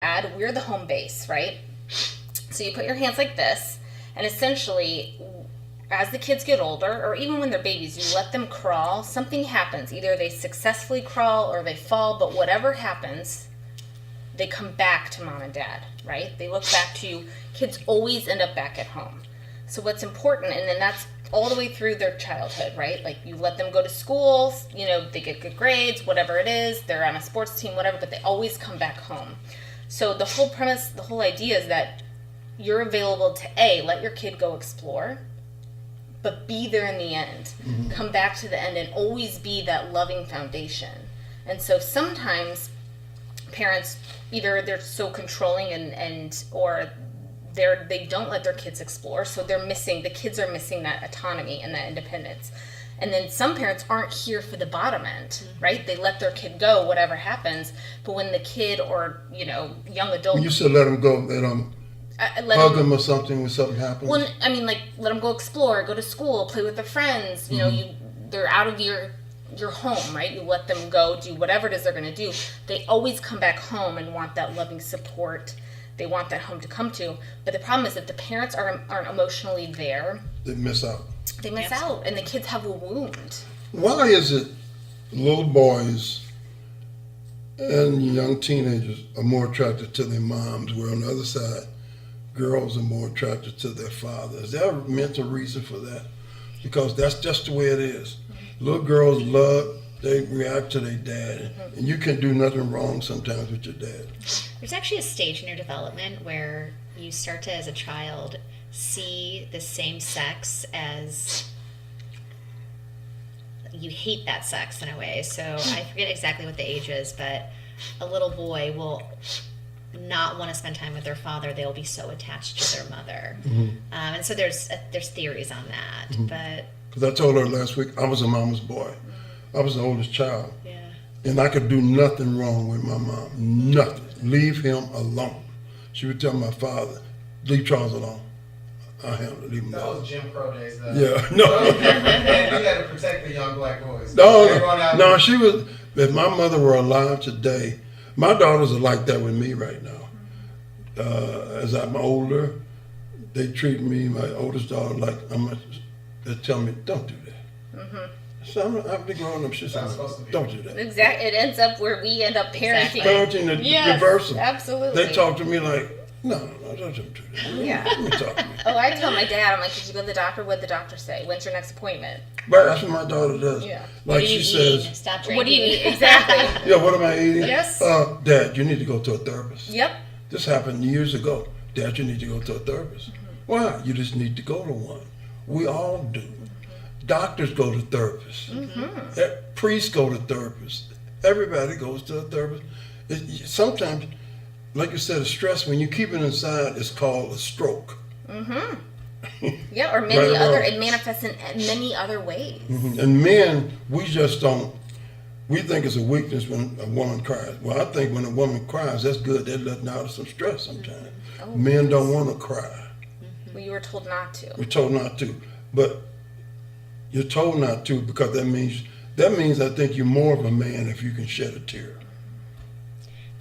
dad, we're the home base, right? So you put your hands like this, and essentially, as the kids get older, or even when they're babies, you let them crawl. Something happens. Either they successfully crawl or they fall, but whatever happens, they come back to mom and dad, right? They look back to you. Kids always end up back at home. So what's important, and then that's all the way through their childhood, right? Like you let them go to school, they get good grades, whatever it is, they're on a sports team, whatever, but they always come back home. So the whole premise, the whole idea is that you're available to let your kid go explore, but be there in the end. Mm-hmm. Come back to the end and always be that loving foundation. And so sometimes parents, either they're so controlling and or they don't let their kids explore, so the kids are missing that autonomy and that independence. And then some parents aren't here for the bottom end, right? They let their kid go, whatever happens. But when the kid or young adult, when you said let them go, hug them or something when something happens. Well, I mean, like let them go explore, go to school, play with their friends. They're out of your home, right? You let them go do whatever it is they're going to do. They always come back home and want that loving support. They want that home to come to. But the problem is that the parents aren't emotionally there. They miss out. They miss out, and the kids have a wound. Why is it little boys and young teenagers are more attracted to their moms, where on the other side, girls are more attracted to their fathers? Is there a mental reason for that? Because that's just the way it is. Mm-hmm. Little girls they react to their dad, mm-hmm. and you can do nothing wrong sometimes with your dad. There's actually a stage in your development where you start to, as a child, see the same sex as you hate that sex in a way. So I forget exactly what the age is, but a little boy will not want to spend time with their father. They'll be so attached to their mother. Mm-hmm. And so there's theories on that. Mm-hmm. But because I told her last week I was a mama's boy. I was the oldest child. Yeah. And I could do nothing wrong with my mom. Nothing. Leave him alone. She would tell my father, leave Charles alone. I handle it. Leave him alone. That was Jim Crow days, though. Yeah. No. And you got to protect the young black boys. No, she was, if my mother were alive today, my daughters are like that with me right now. As I'm older, they treat me, my oldest daughter, like they tell me, don't do that. Mm-hmm. So I've been growing up. She's like, don't do that. Exactly. It ends up where we end up parenting. Parenting the reversal. Absolutely. They talk to me like, no, don't do that. Yeah. Let me talk to me. Oh, I tell my dad, I'm like, did you go to the doctor? What did the doctor say? When's your next appointment? Right, that's what my daughter does. Yeah. Like she says, stop drinking. What do you eat? Exactly. yeah, what am I eating? Yes. Dad, you need to go to a therapist. Yep. This happened years ago. Dad, you need to go to a therapist. Mm-hmm. Why? You just need to go to one. We all do. Doctors go to therapists. Mm-hmm. Priests go to therapists. Everybody goes to a therapist. Sometimes, like you said, stress, when you keep it inside, it's called a stroke. Mm-hmm. Yeah, or many other, it manifests in many other ways. Mm-hmm. And men, we just don't, we think it's a weakness when a woman cries. Well, I think when a woman cries, that's good. They're letting out of some stress sometimes. Mm-hmm. Oh, men don't want to cry. Mm-hmm. Well, you were told not to. We're told not to. But you're told not to because that means I think you're more of a man if you can shed a tear.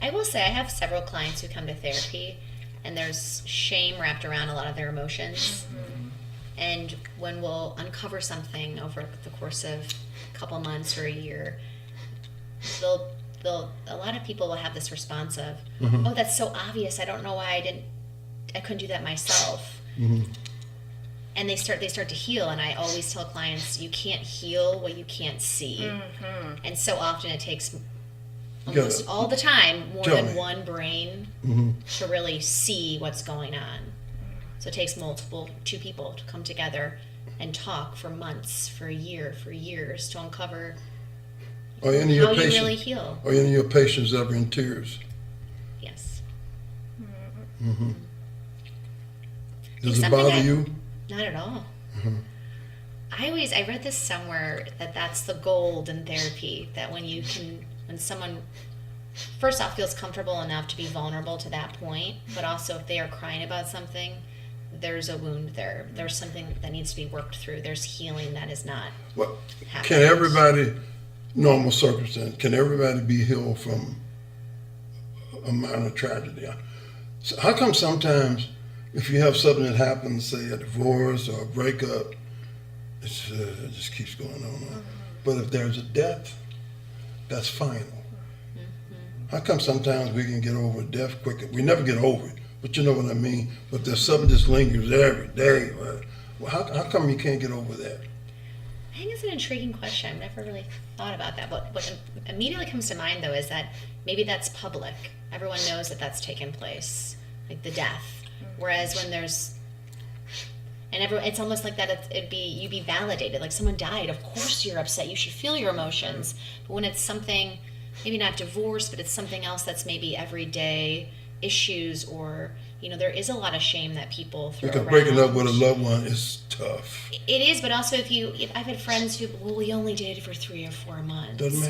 I will say I have several clients who come to therapy and there's shame wrapped around a lot of their emotions. Mm-hmm. And when we'll uncover something over the course of a couple months or a year, a lot of people will have this response of, mm-hmm. oh, that's so obvious. I don't know why I couldn't do that myself. Mm-hmm. And they start to heal, and I always tell clients, you can't heal what you can't see. Mm-hmm. And so often it takes almost all the time more than one brain mm-hmm. to really see what's going on. So it takes two people to come together and talk for months, for a year, for years to uncover how you really heal. Are any of your patients ever in tears? Yes. Mm-hmm. Does it bother you? Not at all. Mm-hmm. I read this somewhere that's the gold in therapy, that when someone first off feels comfortable enough to be vulnerable to that point, but also if they are crying about something, there's a wound there. There's something that needs to be worked through. There's healing that is not happening. Can everybody, normal circumstance, can everybody be healed from a minor tragedy. So how come sometimes if you have something that happens, say a divorce or a breakup, it just keeps going on. But if there's a death, that's final. How come sometimes we can get over death quicker? We never get over it, but you know what I mean? But there's something that lingers every day. Right? Well, how come you can't get over that? I think it's an intriguing question. I've never really thought about that. But what immediately comes to mind, though, is that maybe that's public. Everyone knows that that's taken place, like the death. Whereas when there's, and it's almost like that. You'd be validated. Like someone died. Of course you're upset. You should feel your emotions. But when it's something, maybe not divorce, but it's something else that's maybe everyday issues, or there is a lot of shame that people throw Because around. breaking up with a loved one is tough. It is, but also if I've had friends who, we only dated for 3 or 4 months. Doesn't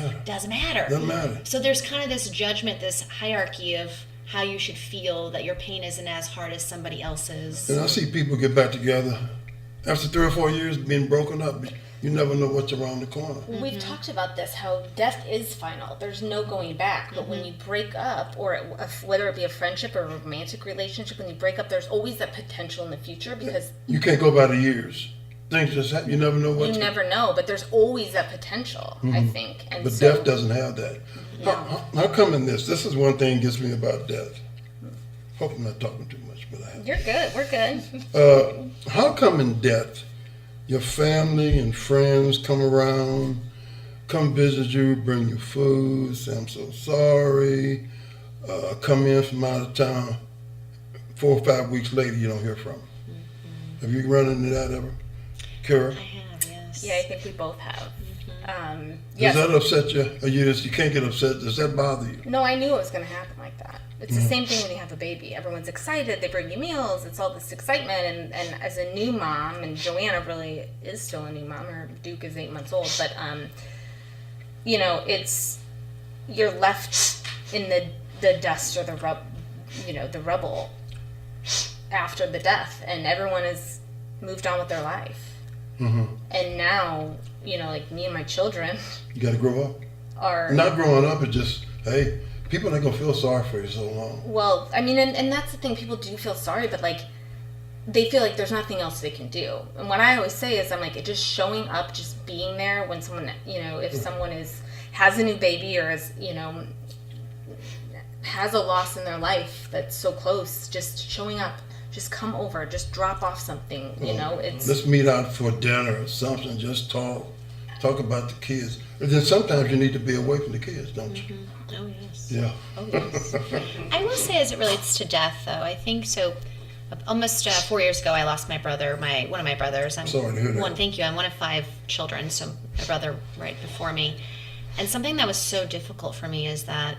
matter. Doesn't matter. So there's kind of this judgment, this hierarchy of how you should feel, that your pain isn't as hard as somebody else's. And I see people get back together after 3 or 4 years being broken up. You never know what's around the corner. We've talked about this, how death is final. There's no going back. But when you break up, or whether it be a friendship or a romantic relationship, when you break up, there's always that potential in the future, because You can't go by the years. Things just happen. You never know what. you never know. But there's always that potential, I think. And But so, death doesn't have that. How come in this? This is one thing that gets me about death. Hope I'm not talking too much, but I have. You're good. We're good. How come in death, your family and friends come around, come visit you, bring you food, say I'm so sorry, come in from out of town, 4 or 5 weeks later you don't hear from them. Have you run into that ever, Kara? I have, yes. Yeah, I think we both have. Does Yes. that upset you? Or you can't get upset? Does that bother you? No, I knew it was going to happen like that. It's the same thing when you have a baby. Everyone's excited. They bring you meals. It's all this excitement. And as a new mom, and Joanna really is still a new mom. Her Duke is 8 months old. But, you're left in the dust or the rubble after the death. And everyone has moved on with their life. And now, like me and my children You got to grow up. are... Not growing up, it's just, hey, people ain't going to feel sorry for you so long. Well, I mean, and that's the thing. People do feel sorry, but like, they feel like there's nothing else they can do. And what I always say is, I'm like, just showing up, just being there when someone, if someone has a new baby, or has a loss in their life that's so close, just showing up, just come over, just drop off something. Let's meet out for dinner or something. Just talk about the kids. And then sometimes you need to be away from the kids, don't you? Oh, yes. Yeah. Oh, yes. I will say, as it relates to death, though, I think so. Almost 4 years ago, I lost my brother, one of my brothers. I'm Sorry to hear that. Thank you. I'm one of 5 children, so my brother right before me. And something that was so difficult for me is that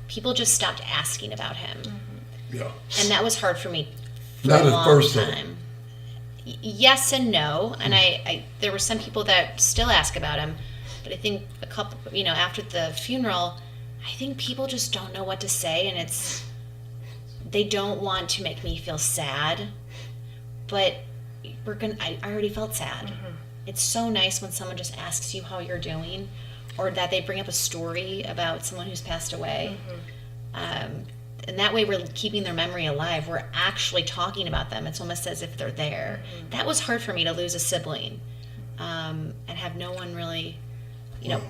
people just stopped asking about him. Yeah. And that was hard for me for Not a at long first, though. time. Yes and no. And I there were some people that still ask about him, but I think a couple, after the funeral, I think people just don't know what to say, and they don't want to make me feel sad, but I already felt sad. It's so nice when someone just asks you how you're doing, or that they bring up a story about someone who's passed away. And that way we're keeping their memory alive. We're actually talking about them. It's almost as if they're there. That was hard for me to lose a sibling, and have no one really,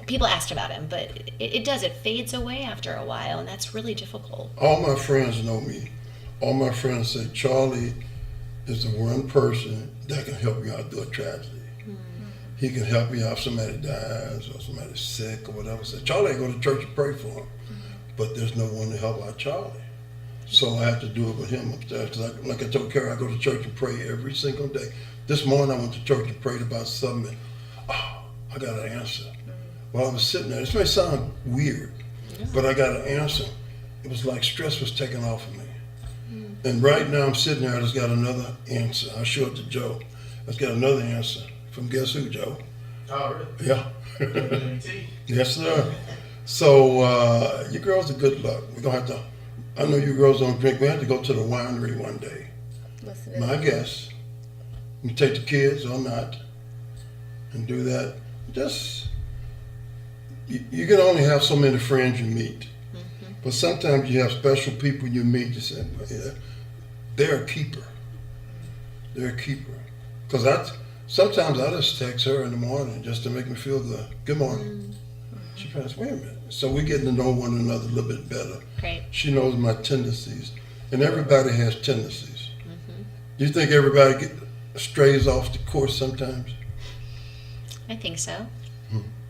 people asked about him, but it fades away after a while, and that's really difficult. All my friends know me. All my friends say Charlie is the one person that can help you out through a tragedy. He can help you out if somebody dies or somebody's sick or whatever. Say, Charlie, I go to church and pray for him. But there's no one to help out Charlie. So I have to do it with him upstairs. Because like I told Carrie, I go to church and pray every single day. This morning I went to church and prayed about something. I got an answer. While I was sitting there, this may sound weird, but I got an answer. It was like stress was taken off of me. And right now I'm sitting there, I just got another answer. I showed it to Joe. I just got another answer from guess who, Joe? Oh, really? Yeah. WT. Yes, sir. So you girls are good luck. We're gonna have to. I know you girls don't drink. We have to go to the winery one day. Listen to My that. guess. You take the kids or not, and do that. Just you can only have so many friends you meet. But sometimes you have special people you meet. You say, well, yeah, they're a keeper. They're a keeper. Because sometimes I just text her in the morning just to make me feel good. Good morning. She goes, wait a minute. So we're getting to know one another a little bit better. Great. She knows my tendencies. And everybody has tendencies. Do you think everybody strays off the course sometimes? I think so. Have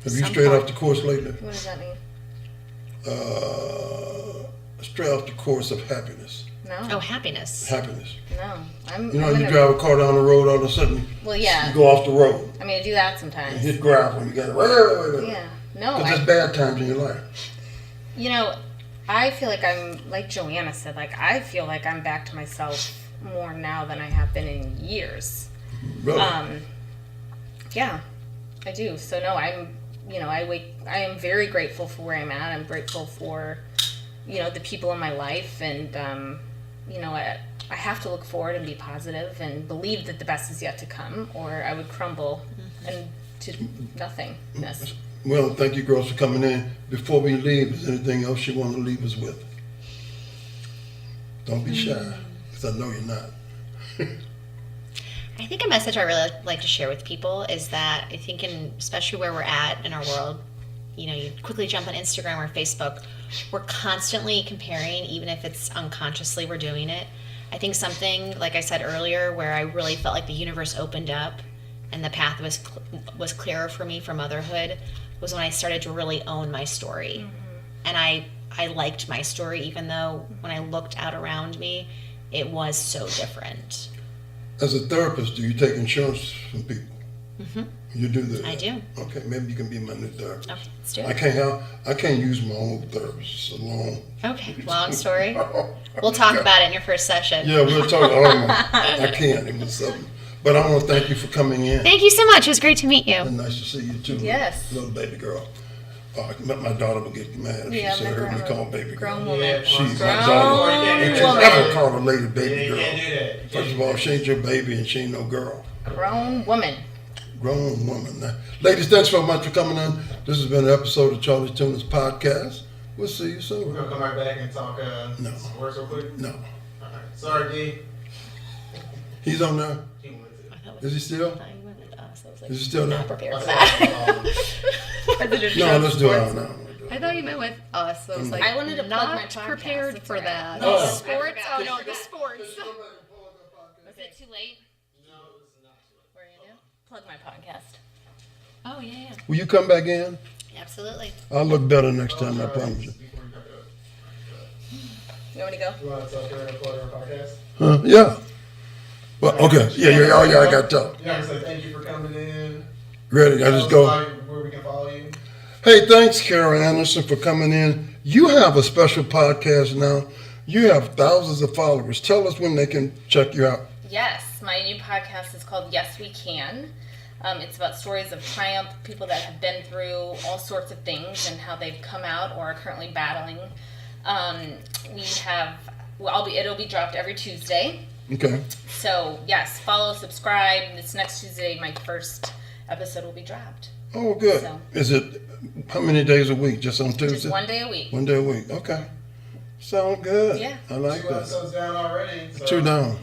you Some strayed part. off the course lately? What does that mean? Stray off the course of happiness. No. Oh, happiness. Happiness. No. I'm You know, I'm you in a- drive a car down the road, all of a sudden Well, yeah. you go off the road. I mean, I do that You sometimes. hit gravel and you got to wait. Yeah. No. Because there's bad times in your life. You know, I feel like I'm, like Joanna said, like, I feel like I'm back to myself more now than I have been in years. Really? Yeah, I do. So, no, I am very grateful for where I'm at. I'm grateful for, the people in my life. And, I have to look forward and be positive and believe that the best is yet to come, or I would crumble and to nothingness. Well, thank you girls for coming in. Before we leave, is there anything else you want to leave us with? Don't be shy, because I know you're not. I think a message I really like to share with people is that I think especially where we're at in our world, you quickly jump on Instagram or Facebook, we're constantly comparing, even if it's unconsciously we're doing it. I think something, like I said earlier, where I really felt like the universe opened up and the path was clearer for me for motherhood was when I started to really own my story. And I liked my story, even though when I looked out around me, it was so different. As a therapist, do you take insurance from people? You do that? I do. Okay, maybe you can be my new therapist. Okay, let's do I it. can't use my own therapist. It's a long. Okay, long story. We'll talk about it in your first session. Yeah, we'll talk. I can't. It was something. But I want to thank you for coming in. Thank you so much. It was great to meet you. And nice to see you too. Yes. Little baby girl. My daughter would get mad if Yeah, she said heard me call baby grown girl. woman. She's Grown my daughter. woman. You can never call a lady baby You girl. can't do that. First of all, she ain't your baby and she ain't no girl. Grown woman. Grown woman. Now, ladies, thanks so much for coming on. This has been an episode of Charlie Tuna's podcast. We'll see you We're soon. gonna come right back and talk No. sports real quick. No. All right. Sorry, D. He's on there. He wanted to. Is he still? Is he still Not there? prepared for I that. No, let's do it out now. I thought you meant with us. I was like, I wanted to plug my not podcast. prepared It's for all right. that. No. The sports? Oh no, the sports. Is it too late? No, it's not. What are you gonna do? Plug my podcast. Oh, yeah. Will you come back in? Absolutely. I'll look better next time, I promise you. Before you cut You want me to go? you want to talk during the plug our podcast? Huh? Yeah. Well, okay. Yeah. Oh, yeah. I got to talk. Yeah, I say thank you for coming in. Ready? I just go. Where we can follow you. Hey, thanks, Karen Anderson, for coming in. You have a special podcast now. You have thousands of followers. Tell us when they can check you out. Yes, my new podcast is called Yes We Can. It's about stories of triumph, people that have been through all sorts of things and how they've come out or are currently battling. It'll be dropped every Tuesday. Okay. So yes, follow, subscribe. This next Tuesday, my first episode will be dropped. Oh, good. So- Is it how many days a week? Just on Tuesday? Just one day a week. 1 day a week. Okay. Sound good. Yeah. I like 2 that. episodes down already. So 2 down.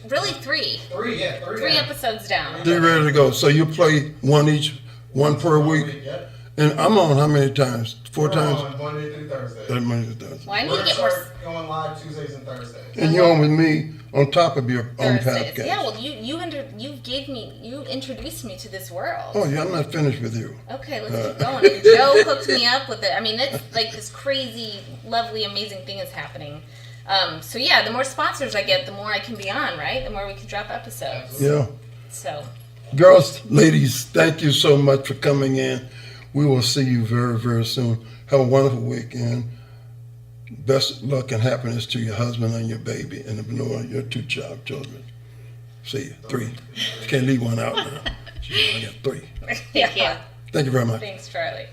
Really three. 3, yeah, 3. Three down. episodes down. They're ready to go. So you play one each, one per week. Yep. And I'm on how many times? 4 We're times? on Monday through Thursday. That Monday to Thursday. Well, I need We're to gonna get more start going live Tuesdays and Thursdays. And you're on with me on top of your own Thursdays. podcast. Yeah, well, you introduced me to this world. Oh, yeah, I'm not finished with you. Okay, let's keep going. And Joe hooked me up with it. I mean, it's like this crazy, lovely, amazing thing is happening. So yeah, the more sponsors I get, the more I can be on, right? The more we can drop episodes. Yeah. So Girls, ladies, thank you so much for coming in. We will see you very, very soon. Have a wonderful weekend. Best luck and happiness to your husband and your baby and your 2 children. See you. 3. You can't leave one out now. I got 3. Thank you. Thank you very much. Thanks, Charlie.